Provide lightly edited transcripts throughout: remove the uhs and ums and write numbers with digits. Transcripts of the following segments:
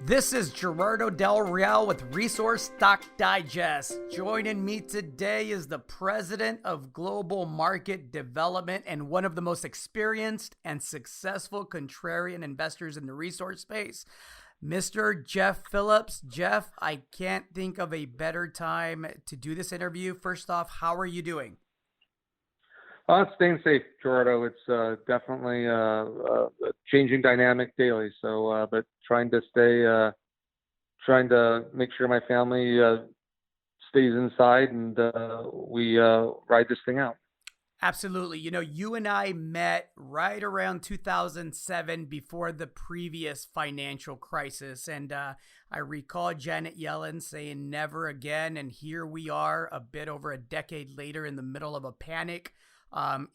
This is Gerardo Del Real with Resource Stock Digest. Joining me today is the president of Global Market Development and one of the most experienced and successful contrarian investors in the resource space, Mr. Jeff Phillips. Jeff, I can't think of a better time to do this interview. First off, how are you doing? Staying safe, Gerardo. It's definitely a changing dynamic daily. So, but trying to make sure my family stays inside and we ride this thing out. Absolutely. You know, you and I met right around 2007 before the previous financial crisis. And I recall Janet Yellen saying never again. And here we are a bit over a decade later in the middle of a panic.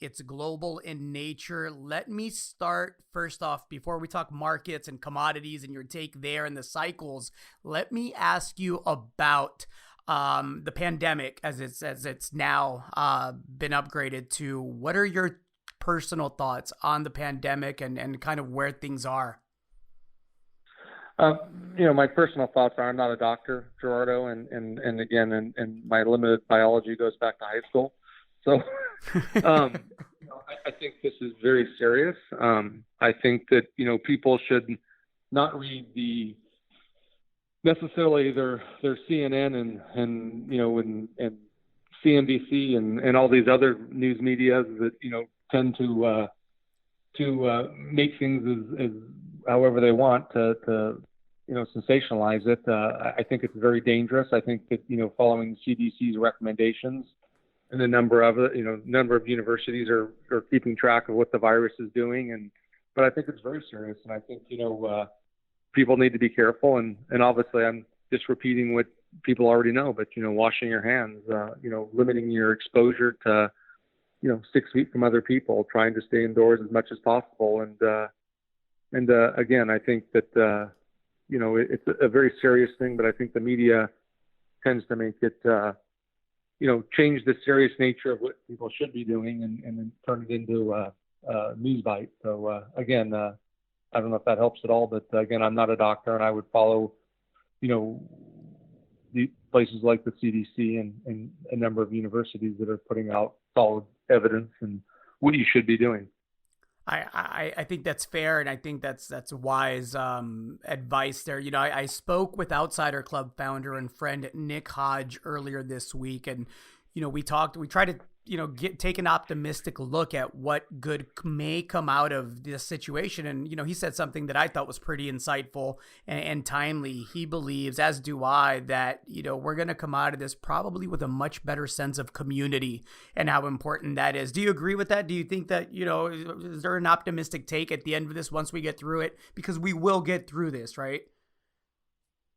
It's global in nature. Let me start first off, before we talk markets and commodities and your take there and the cycles, let me ask you about the pandemic as it's now been upgraded to. What are your personal thoughts on the pandemic and kind of where things are? My personal thoughts are I'm not a doctor, Gerardo, and again, and my limited biology goes back to high school. So I think this is very serious. I think that, people should not read necessarily their CNN and CNBC and all these other news media that, tend to make things as however they want to sensationalize it. I think it's very dangerous. I think that, following CDC's recommendations, and the number of universities are keeping track of what the virus is doing. But I think it's very serious. And I think, people need to be careful. And obviously I'm just repeating what people already know, but, washing your hands, limiting your exposure to, 6 feet from other people, trying to stay indoors as much as possible. And again, I think that, it's a very serious thing, but I think the media tends to make it, change the serious nature of what people should be doing and then turn it into a news bite. So, again, I don't know if that helps at all, but again, I'm not a doctor and I would follow, the places like the CDC and a number of universities that are putting out solid evidence and what you should be doing. I think that's fair, and I think that's wise advice there. I spoke with Outsider Club founder and friend Nick Hodge earlier this week, and we tried to take an optimistic look at what good may come out of this situation. And he said something that I thought was pretty insightful and timely. He believes, as do I, that we're going to come out of this probably with a much better sense of community and how important that is. Do you agree with that? Do you think that is there an optimistic take at the end of this once we get through it? Because we will get through this, right?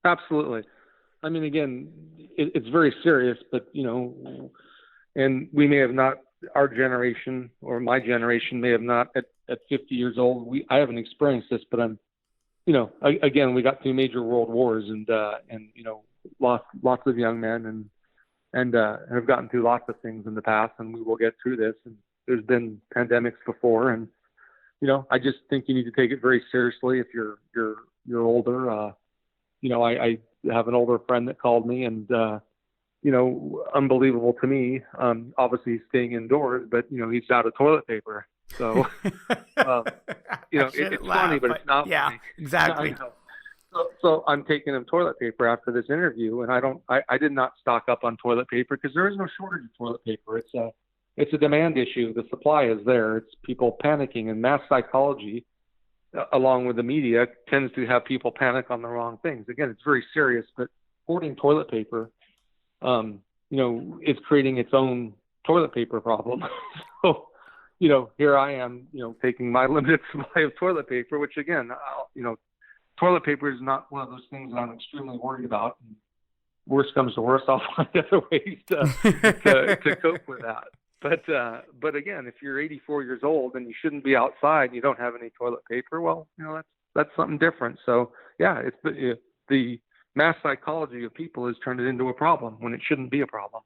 Absolutely. I mean, again, it's very serious, but and we may have not, our generation or my generation may have not at 50 years old. I haven't experienced this, but I'm, again, we got through major world wars and lots of young men and have gotten through lots of things in the past, and we will get through this. And there's been pandemics before, and I just think you need to take it very seriously if you're older. I have an older friend that called me and, unbelievable to me. Obviously he's staying indoors, but he's out of toilet paper. So, it's funny, but it's not yeah, funny. Exactly. So I'm taking him toilet paper after this interview, and I did not stock up on toilet paper because there is no shortage of toilet paper. It's a demand issue. The supply is there. It's people panicking, and mass psychology, along with the media, tends to have people panic on the wrong things. Again, it's very serious, but hoarding toilet paper, is creating its own toilet paper problem. So, here I am, taking my limited supply of toilet paper, which again, toilet paper is not one of those things that I'm extremely worried about. And worst comes to worst, I'll find other ways to cope with that. But again, if you're 84 years old and you shouldn't be outside and you don't have any toilet paper, well, that's something different. So yeah, it's the mass psychology of people has turned it into a problem when it shouldn't be a problem.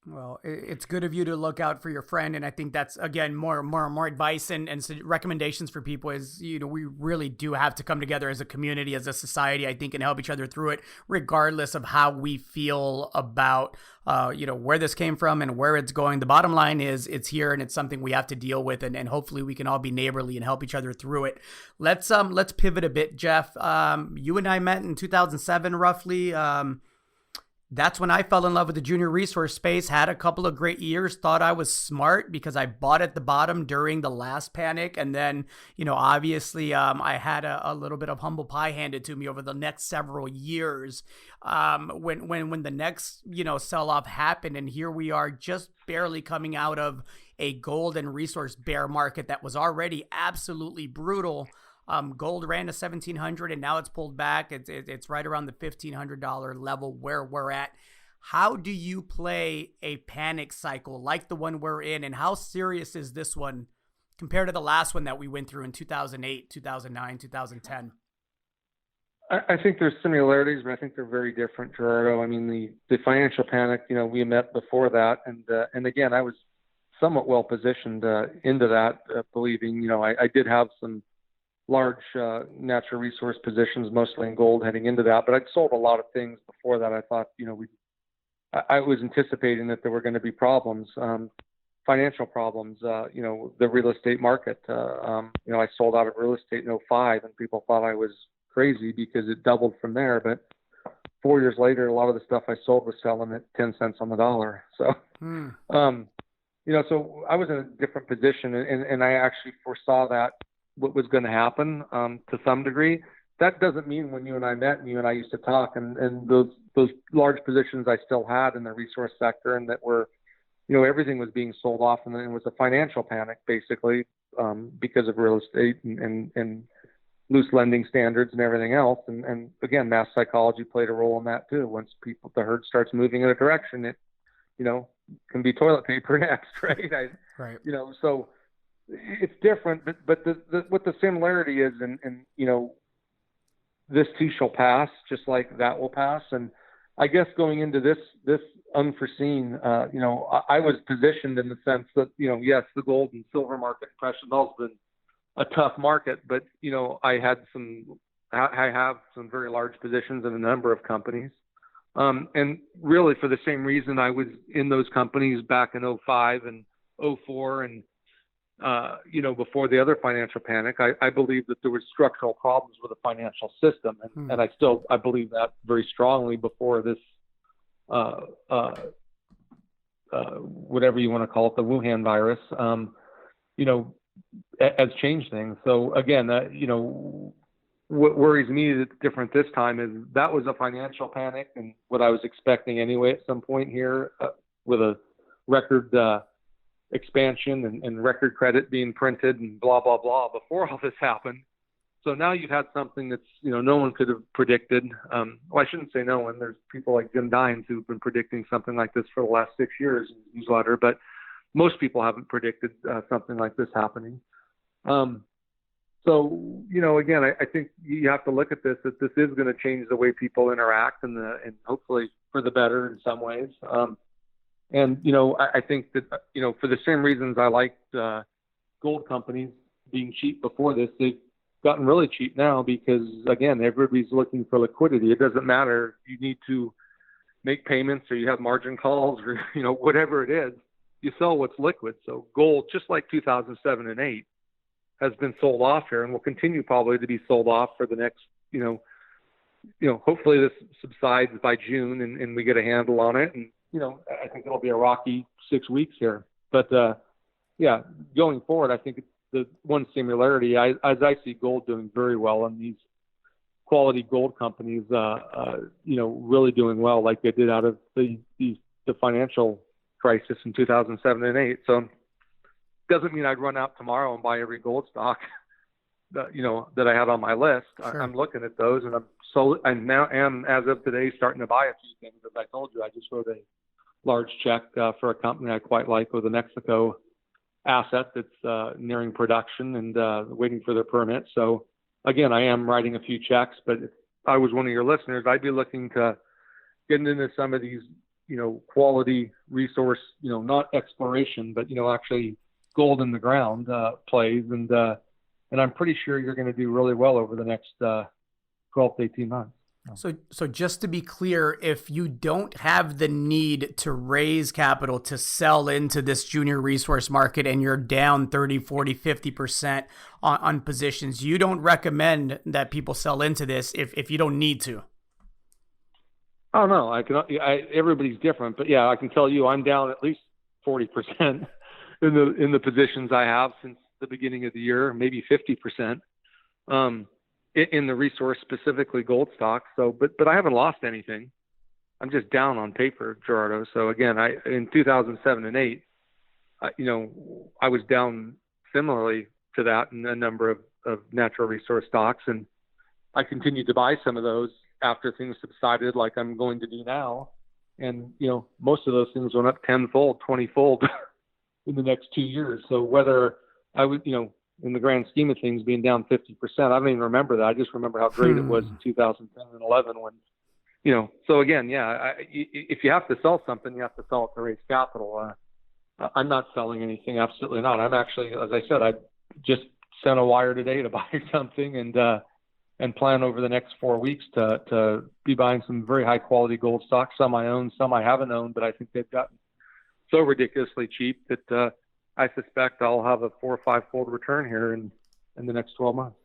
Well, it's good of you to look out for your friend, and I think that's again more advice and recommendations for people. Is we really do have to come together as a community, as a society, I think, and help each other through it, regardless of how we feel about where this came from and where it's going. The bottom line is it's here and it's something we have to deal with, and hopefully we can all be neighborly and help each other through it. Let's pivot a bit, Jeff. You and I met in 2007, roughly. That's when I fell in love with the junior resource space, had a couple of great years, thought I was smart because I bought at the bottom during the last panic. And then, obviously I had a little bit of humble pie handed to me over the next several years when the next, sell-off happened. And here we are just barely coming out of a gold and resource bear market that was already absolutely brutal. Gold ran to 1,700 and now it's pulled back. It's right around the $1,500 level where we're at. How do you play a panic cycle like the one we're in, and how serious is this one compared to the last one that we went through in 2008, 2009, 2010? I think there's similarities, but I think they're very different, Gerardo. I mean, the financial panic, we met before that, and again, I was somewhat well positioned into that, believing, I did have some large natural resource positions, mostly in gold heading into that. But I'd sold a lot of things before that. I thought, I was anticipating that there were going to be problems, financial problems, the real estate market. I sold out of real estate in '05 and people thought I was crazy because it doubled from there. But 4 years later, a lot of the stuff I sold was selling at 10 cents on the dollar. So, so I was in a different position and I actually foresaw that what was going to happen to some degree. That doesn't mean when you and I met and you and I used to talk and those large positions I still had in the resource sector, and that were, everything was being sold off, and then it was a financial panic basically because of real estate and loose lending standards and everything else. And again, mass psychology played a role in that too. Once the herd starts moving in a direction, it, can be toilet paper next, right? Right. So it's different, but what the similarity is, and this too shall pass, just like that will pass. And I guess going into this unforeseen, I was positioned in the sense that, yes, the gold and silver market, precious metals, been a tough market, but I have some very large positions in a number of companies, and really for the same reason I was in those companies back in '05 and '04 and before the other financial panic. I believe that there was structural problems with the financial system. And I believe that very strongly before this, whatever you want to call it, the Wuhan virus, has changed things. So again, what worries me that's different this time is that was a financial panic, and what I was expecting anyway at some point here with a record, expansion and record credit being printed and blah, blah, blah before all this happened. So now you've had something that's, no one could have predicted. Well, I shouldn't say no one. There's people like Jim Dines who've been predicting something like this for the last 6 years in his newsletter, but most people haven't predicted something like this happening. So, again, I think you have to look at this, that this is going to change the way people interact and hopefully for the better in some ways. And, I think that, for the same reasons I liked gold companies being cheap before this, they've gotten really cheap now because, again, everybody's looking for liquidity. It doesn't matter. You need to make payments or you have margin calls or, whatever it is, you sell what's liquid. So gold, just like 2007 and 8, has been sold off here and will continue probably to be sold off for the next, hopefully this subsides by June and we get a handle on it. And, I think it'll be a rocky 6 weeks here. But, going forward, I think it's the one similarity, as I see gold doing very well, and these quality gold companies, really doing well like they did out of the financial crisis in 2007 and 8. So doesn't mean I'd run out tomorrow and buy every gold stock that I had on my list. Sure. I'm looking at those, and I now am, as of today, starting to buy a few things. As I told you, I just wrote a large check for a company I quite like with a Mexico asset that's nearing production and waiting for their permit. So again, I am writing a few checks, but if I was one of your listeners, I'd be looking to get into some of these, quality resource, not exploration, but, actually gold in the ground plays. And I'm pretty sure you're going to do really well over the next 12 to 18 months. So just to be clear, if you don't have the need to raise capital to sell into this junior resource market and you're down 30, 40, 50% on positions, you don't recommend that people sell into this if you don't need to. Oh, no, everybody's different, but yeah, I can tell you I'm down at least 40% in the positions I have since the beginning of the year, maybe 50%. In the resource, specifically gold stocks. So, but I haven't lost anything. I'm just down on paper, Gerardo. So again, in 2007 and 8, I was down similarly to that in a number of natural resource stocks, and I continued to buy some of those after things subsided, like I'm going to do now. And most of those things went up 10-fold, 20-fold in the next 2 years. So whether I would, in the grand scheme of things, being down 50%, I don't even remember that. I just remember how great it was in 2010 and 11 when, so again, yeah, if you have to sell something, you have to sell it to raise capital. I'm not selling anything. Absolutely not. I'm actually, as I said, I just sent a wire today to buy something and plan over the next 4 weeks to be buying some very high quality gold stocks. Some I own, some I haven't owned, but I think they've gotten so ridiculously cheap that, I suspect I'll have a 4 or 5-fold return here in the next 12 months.